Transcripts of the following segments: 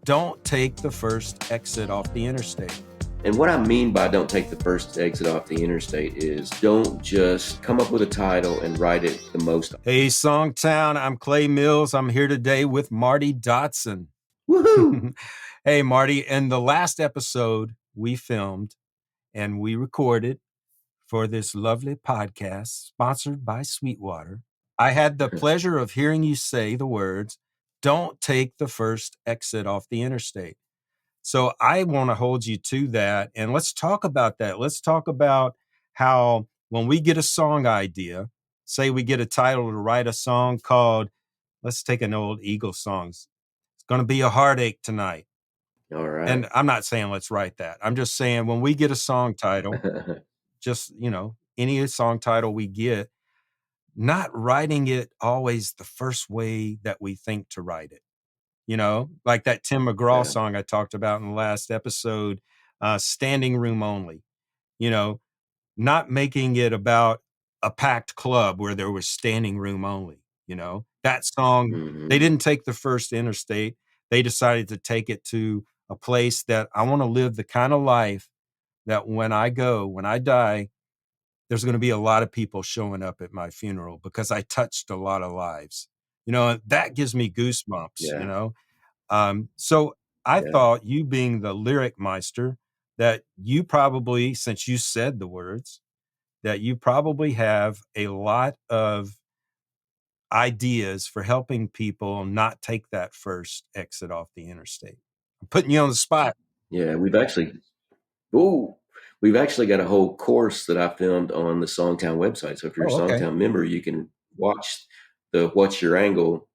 Don't take the first exit off the interstate. And what I mean by don't take the first exit off the interstate is don't just come up with a title and write it the most. Hey, SongTown, I'm Clay Mills. I'm here today with Marty Dotson. Woohoo! Hey, Marty, in the last episode we filmed and we recorded for this lovely podcast sponsored by Sweetwater, I had the pleasure of hearing you say the words, don't take the first exit off the interstate. So I want to hold you to that. And let's talk about that. Let's talk about how when we get a song idea, say we get a title to write a song called, let's take an old Eagles song. It's going to be a heartache tonight. All right. And I'm not saying let's write that. I'm just saying when we get a song title, just, any song title we get, not writing it always the first way that we think to write it. Like that Tim McGraw song I talked about in the last episode, Standing Room Only, not making it about a packed club where there was standing room only, that song, they didn't take the first interstate. They decided to take it to a place that I want to live the kind of life that when I die, there's going to be a lot of people showing up at my funeral because I touched a lot of lives. That gives me goosebumps. So I thought, you being the lyric meister, that you probably, since you said the words, that you probably have a lot of ideas for helping people not take that first exit off the interstate. I'm putting you on the spot. Yeah, we've actually got a whole course that I filmed on the SongTown website. So if you're a SongTown member, you can watch the What's Your Angle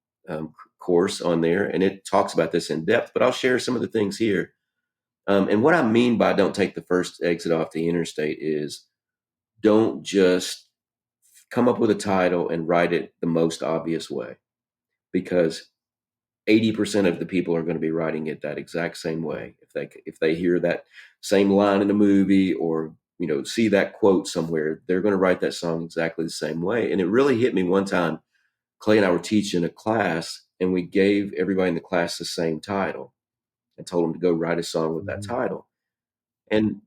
course on there, and it talks about this in depth. But I'll share some of the things here. And what I mean by don't take the first exit off the interstate is don't just come up with a title and write it the most obvious way, because 80% of the people are going to be writing it that exact same way. If they hear that same line in a movie or see that quote somewhere, they're going to write that song exactly the same way. And it really hit me one time. Clay and I were teaching a class, and we gave everybody in the class the same title and told them to go write a song with that title. And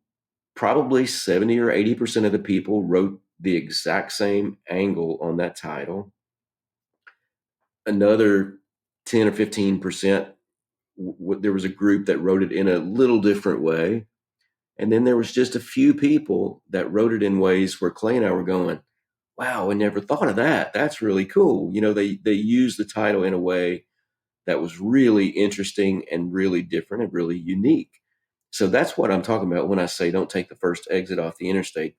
probably 70 or 80% of the people wrote the exact same angle on that title. Another 10 or 15%, there was a group that wrote it in a little different way. And then there was just a few people that wrote it in ways where Clay and I were going, wow, I never thought of that. That's really cool. They used the title in a way that was really interesting and really different and really unique. So that's what I'm talking about when I say don't take the first exit off the interstate.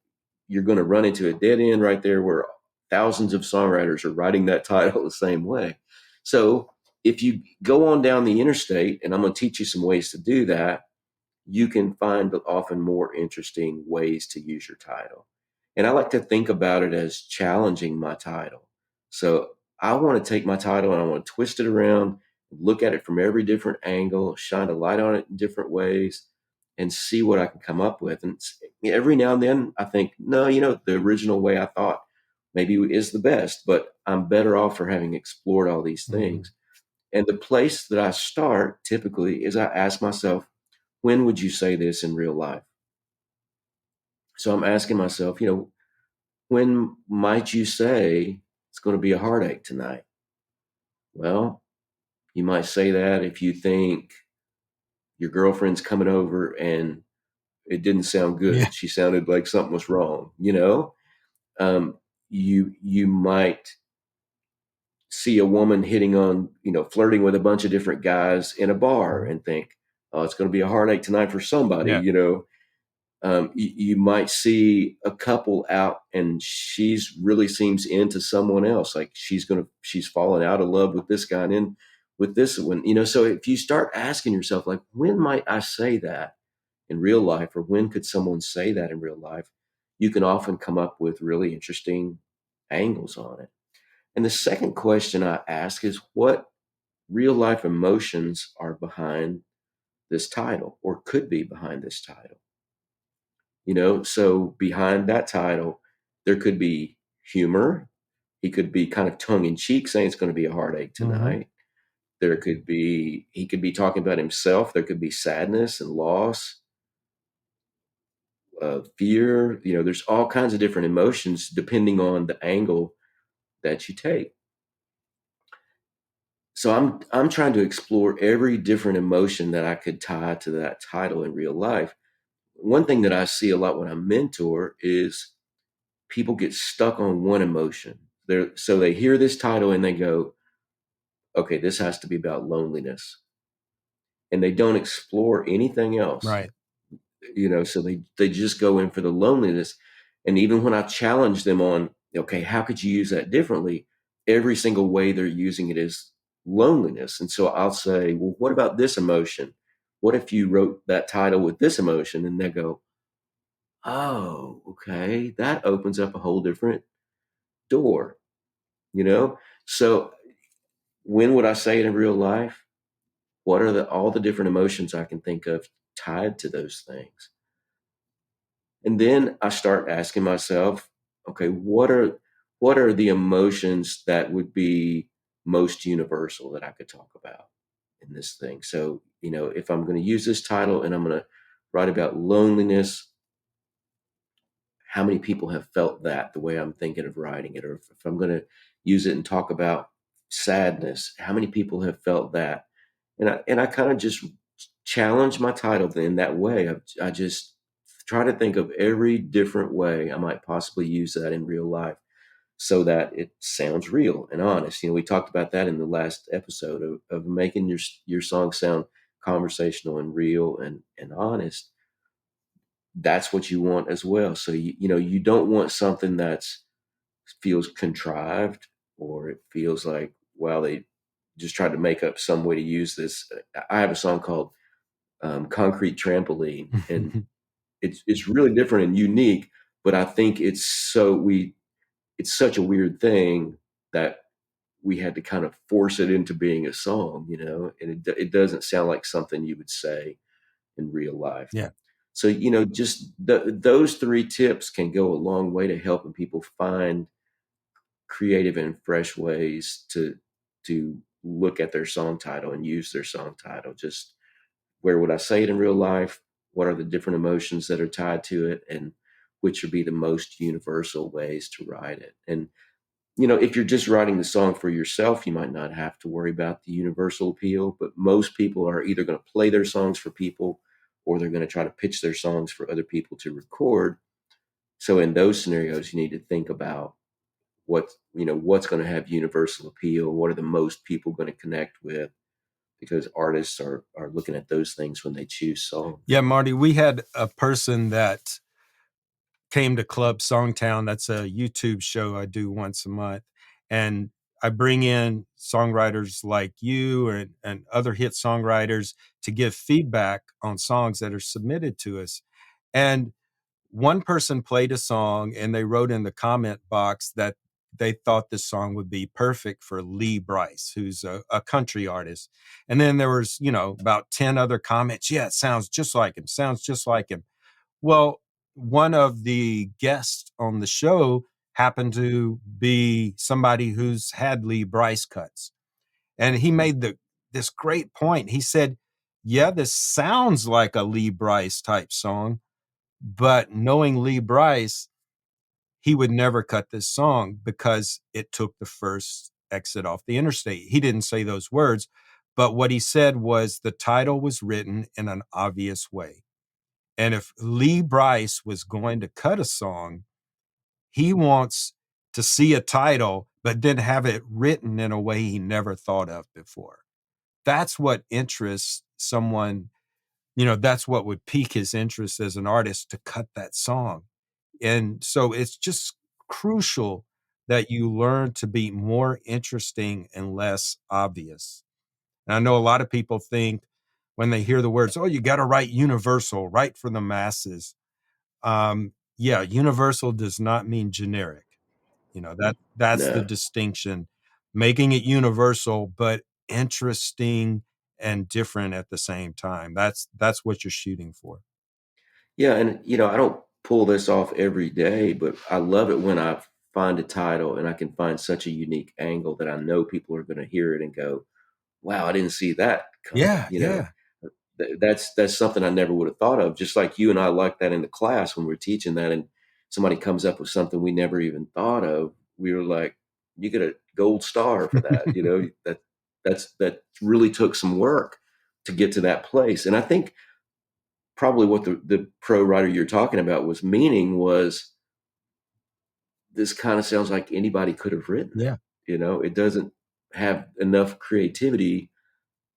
You're going to run into a dead end right there where thousands of songwriters are writing that title the same way. So if you go on down the interstate, and I'm going to teach you some ways to do that, you can find often more interesting ways to use your title. And I like to think about it as challenging my title. So I want to take my title and I want to twist it around, look at it from every different angle, shine a light on it in different ways, and see what I can come up with. And every now and then I think, no, the original way I thought maybe is the best, but I'm better off for having explored all these things. And the place that I start typically is I ask myself, when would you say this in real life? So I'm asking myself, when might you say it's going to be a heartache tonight? Well, you might say that if you think your girlfriend's coming over and it didn't sound good. Yeah. She sounded like something was wrong, you might see a woman hitting on, flirting with a bunch of different guys in a bar and think, oh, it's going to be a heartache tonight for somebody, you might see a couple out and she's really seems into someone else. Like she's fallen out of love with this guy and in with this one, so if you start asking yourself, like, when might I say that in real life? Or when could someone say that in real life? You can often come up with really interesting angles on it. And the second question I ask is, what real life emotions are behind this title or could be behind this title? So behind that title, there could be humor. He could be kind of tongue in cheek saying it's going to be a heartache tonight. There could be he could be talking about himself. There could be sadness and loss, fear. There's all kinds of different emotions depending on the angle that you take. So I'm trying to explore every different emotion that I could tie to that title in real life. One thing that I see a lot when I mentor is people get stuck on one emotion. So they hear this title and they go, okay, this has to be about loneliness. And they don't explore anything else. Right. So they just go in for the loneliness. And even when I challenge them on, okay, how could you use that differently? Every single way they're using it is loneliness. And so I'll say, well, what about this emotion? What if you wrote that title with this emotion? And they go, oh, okay, that opens up a whole different door, you know? So when would I say it in real life? What are all the different emotions I can think of tied to those things? And then I start asking myself, okay, what are the emotions that would be most universal that I could talk about in this thing? So, if I'm going to use this title and I'm going to write about loneliness, how many people have felt that the way I'm thinking of writing it? Or if I'm going to use it and talk about sadness, how many people have felt that? And I kind of just challenge my title in that way. I just try to think of every different way I might possibly use that in real life so that it sounds real and honest. We talked about that in the last episode of making your song sound conversational and real and honest. That's what you want as well. So you don't want something that's feels contrived, or it feels like, well, they just tried to make up some way to use this. I have a song called Concrete Trampoline, and it's really different and unique, but I think it's such a weird thing that we had to kind of force it into being a song, and it doesn't sound like something you would say in real life. Yeah. So, just those three tips can go a long way to helping people find creative and fresh ways to look at their song title and use their song title. Just where would I say it in real life? What are the different emotions that are tied to it? And which would be the most universal ways to write it? And, if you're just writing the song for yourself, you might not have to worry about the universal appeal, but most people are either going to play their songs for people or they're going to try to pitch their songs for other people to record. So in those scenarios, you need to think about what's going to have universal appeal. What are the most people going to connect with? Because artists are looking at those things when they choose songs. Yeah, Marty, we had a person that came to Club Songtown. That's a YouTube show I do once a month. And I bring in songwriters like you and other hit songwriters to give feedback on songs that are submitted to us. And one person played a song and they wrote in the comment box that they thought this song would be perfect for Lee Brice, who's a country artist. And then there was, about 10 other comments. Yeah, it sounds just like him, sounds just like him. Well, one of the guests on the show happened to be somebody who's had Lee Brice cuts. And he made this great point. He said, yeah, this sounds like a Lee Brice type song, but knowing Lee Brice, he would never cut this song because it took the first exit off the interstate. He didn't say those words, but what he said was the title was written in an obvious way. And if Lee Brice was going to cut a song, he wants to see a title, but then have it written in a way he never thought of before. That's what interests someone, that's what would pique his interest as an artist to cut that song. And so it's just crucial that you learn to be more interesting and less obvious. And I know a lot of people think when they hear the words, oh, you got to write universal, write for the masses. Yeah, universal does not mean generic. That's the No. distinction, making it universal, but interesting and different at the same time. That's what you're shooting for. Yeah, and I don't pull this off every day, but I love it when I find a title and I can find such a unique angle that I know people are going to hear it and go, wow, I didn't see that coming. Yeah, yeah. That's something I never would have thought of. Just like you and I like that in the class when we're teaching that, and somebody comes up with something we never even thought of. We were like, you get a gold star for that. That really took some work to get to that place. And I think probably what the pro writer you're talking about was meaning was, this kind of sounds like anybody could have written it. Yeah. It doesn't have enough creativity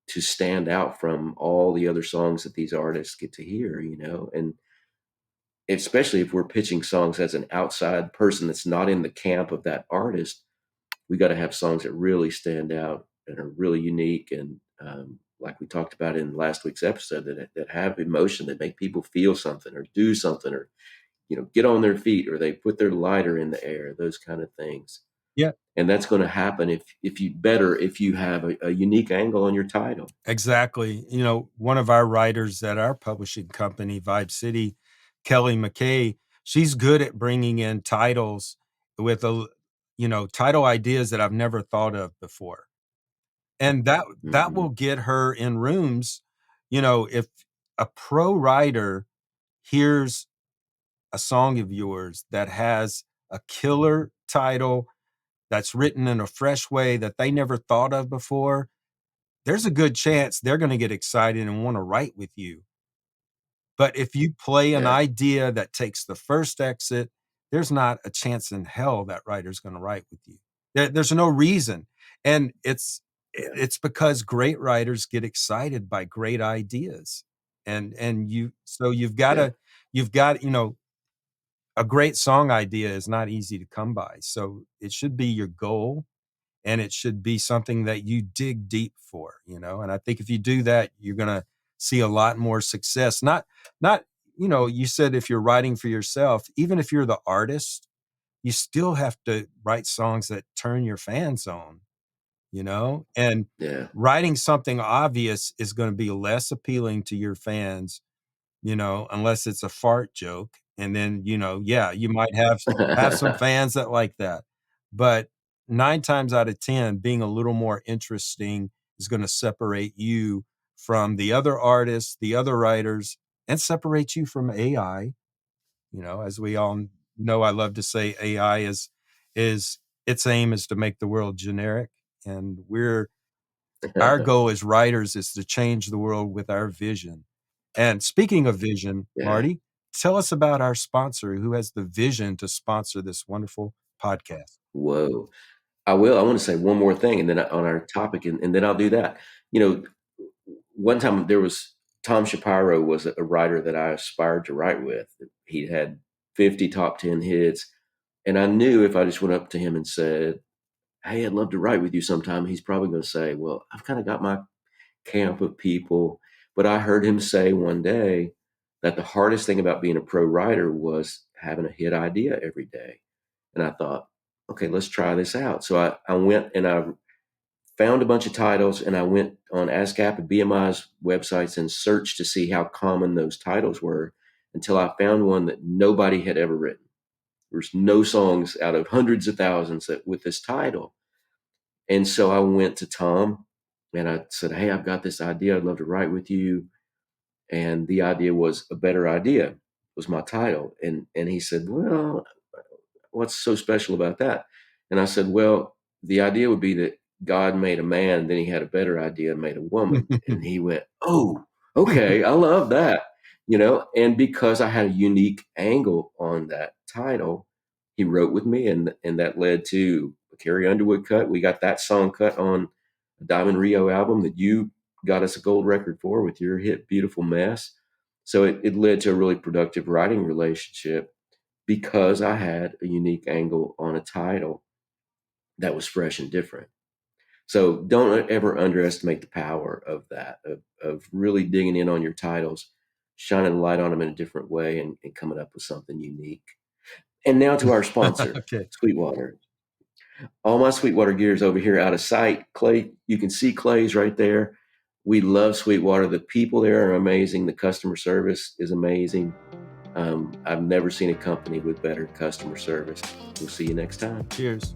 to stand out from all the other songs that these artists get to hear. And especially if we're pitching songs as an outside person that's not in the camp of that artist, we got to have songs that really stand out and are really unique. And like we talked about in last week's episode, that have emotion, that make people feel something or do something, or get on their feet, or they put their lighter in the air, those kind of things. Yeah. And that's going to happen if you have a unique angle on your title. Exactly. One of our writers at our publishing company, Vibe City, Kelly McKay, she's good at bringing in titles with title ideas that I've never thought of before. And that Hmm. will get her in rooms. If a pro writer hears a song of yours that has a killer title that's written in a fresh way that they never thought of before, there's a good chance they're going to get excited and want to write with you. But if you play an Yeah, idea that takes the first exit, there's not a chance in hell that writer's going to write with you. There's no reason. And yeah, it's because great writers get excited by great ideas. And yeah. you've got, a great song idea is not easy to come by. So it should be your goal, and it should be something that you dig deep for. And I think if you do that, you're going to see a lot more success. Not you said if you're writing for yourself, even if you're the artist, you still have to write songs that turn your fans on. And Yeah. writing something obvious is going to be less appealing to your fans, unless it's a fart joke. And then, yeah, you might have some fans that like that. But 9 times out of 10, being a little more interesting is gonna separate you from the other artists, the other writers, and separate you from AI. As we all know, I love to say AI is its aim is to make the world generic, and our goal as writers is to change the world with our vision. And speaking of vision, Yeah. Marty, tell us about our sponsor who has the vision to sponsor this wonderful podcast. Whoa. I will. I want to say one more thing, and then on our topic, and then I'll do that. You know, One time there was Tom Shapiro was a writer that I aspired to write with. He had 50 top 10 hits, and I knew if I just went up to him and said, "Hey, I'd love to write with you sometime," he's probably going to say, "Well, I've kind of got my camp of people." But I heard him say one day that the hardest thing about being a pro writer was having a hit idea every day. And I thought, okay, let's try this out. So I went and I found a bunch of titles, and I went on ASCAP and BMI's websites and searched to see how common those titles were, until I found one that nobody had ever written. There's no songs out of hundreds of thousands with this title. And so I went to Tom and I said, "Hey, I've got this idea. I'd love to write with you." And the idea was "A Better Idea" was my title. And he said, "Well, what's so special about that?" And I said, "Well, the idea would be that God made a man, then he had a better idea and made a woman." And he went, "Oh, okay, I love that." And because I had a unique angle on that title, he wrote with me, and that led to a Carrie Underwood cut. We got that song cut on a Diamond Rio album that you got us a gold record for with your hit Beautiful Mess. So it led to a really productive writing relationship because I had a unique angle on a title that was fresh and different. So don't ever underestimate the power of that, of really digging in on your titles, shining a light on them in a different way, and coming up with something unique. And now to our sponsor, Okay. Sweetwater. All my Sweetwater gear is over here out of sight. Clay, you can see Clay's right there. We love Sweetwater. The people there are amazing. The customer service is amazing. I've never seen a company with better customer service. We'll see you next time. Cheers.